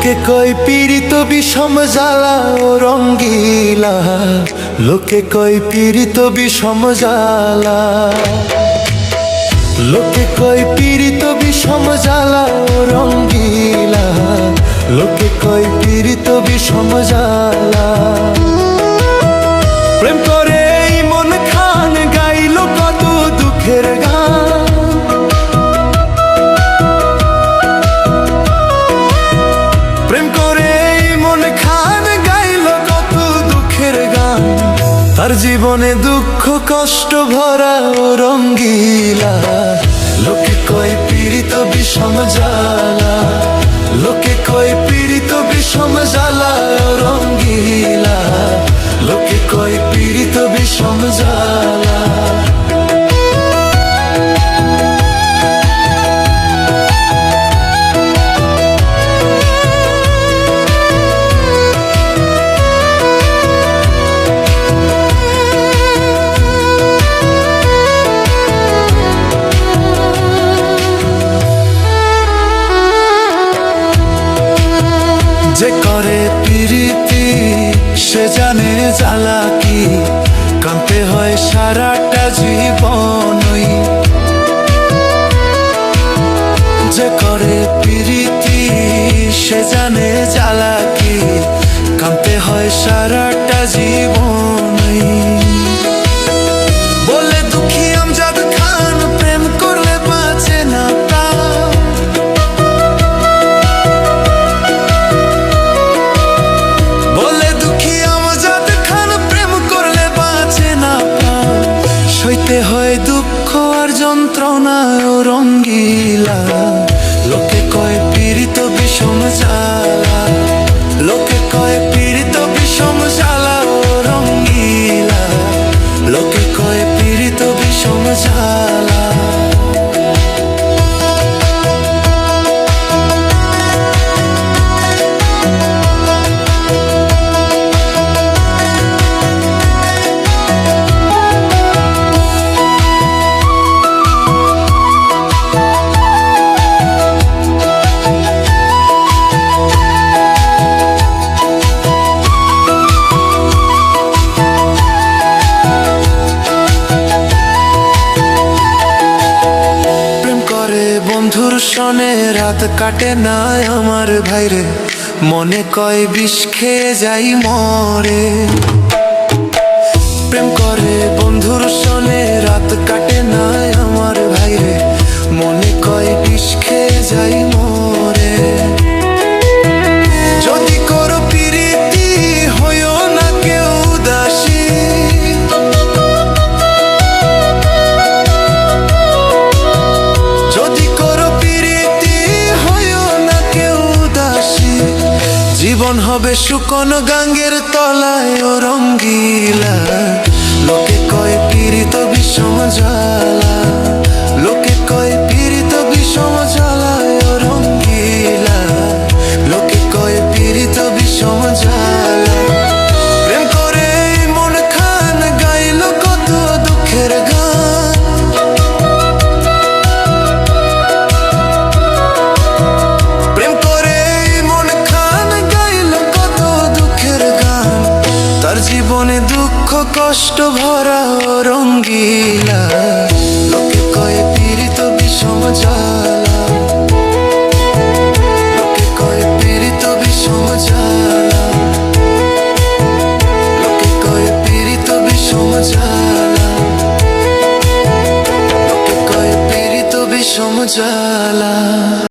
লোকে কয় পীড়িত বিষম জ্বালা ও রঙ্গিলা, লোকে কয় পীড়িত বিষম জ্বালা, লোকে কয় পীড়িত বিষম জ্বালা ও রঙ্গিলা, লোকে কয় পীড়িত বিষম জ্বালা। প্রেম করে এই মন খান গাইল কত দুঃখের গান, প্রেম করে এই মন খান গাইল কত দুঃখের গান। তার জীবনে দুঃখ কষ্ট ভরা ও রঙ্গিলা, লোকে কয় পীড়িত বিষম জ্বালা, লোকে কয় পীড়িত বিষম জ্বালা ও রঙ্গিলা, লোকে কয় পীড়িত বিষম জ্বালা। যে করে প্রীতি সে জানে জ্বালা কি, কাঁদতে হয় সারাটা জীবনই। যে করে প্রীতি সে জানে জ্বালা কি, কাঁদতে হয় সারাটা জীবনই। বলে দুঃখী আমজাদ খান প্রেম করলে বাঁচে না প্রাণ, বলে দুঃখী আমজাদ খান প্রেম করলে বাঁচে না প্রাণ। সইতে হয় দুঃখ আর যন্ত্রণা ও রঙ্গিলা, লোকে কয় পীড়িত বিষম জ্বালা, লোকে কয় পীড়িত বিষম জ্বালা ও রঙ্গিলা, লোকে কয় পীড়িত বিষম জ্বালা। বন্ধুর সনে রাত কাটে না আমার ভাইরে, মনে কয় বিষ খেয়ে যাই মরে। প্রেম করে বন্ধুর সনে রাত কাটে না আমার ভাইরে, মনে কয় বিষ খেয়ে যাই মরে। যদি করো প্রীতি হইও না কেউ উদাসী, যদি করো প্রীতি হইও না কেউ উদাসী। জীবন হবে শুকন গাঙ্গের তলায় ও রঙ্গিলা, লোকে কয় পীড়িত বিষম জ্বালা, লোকে কয় পীড়িত বিষম জ্বালা ও রঙ্গিলা, লোকে কয় পীড়িত বিষম জ্বালা। প্রেম করে মন খান গাইল কত দুঃখের গান, প্রেম করে মন খান গাইল কত দুঃখের গান। তার জীবনে দুঃখ কষ্ট ভরা ও রঙ্গিলা, লোকে কয় পীড়িত বিষম জ্বালা, লোকে কয় পীড়িত বিষম জ্বালা, লোকে কয় পীড়িত বিষম জ্বালা, লোকে কয় পীড়িত বিষম জ্বালা।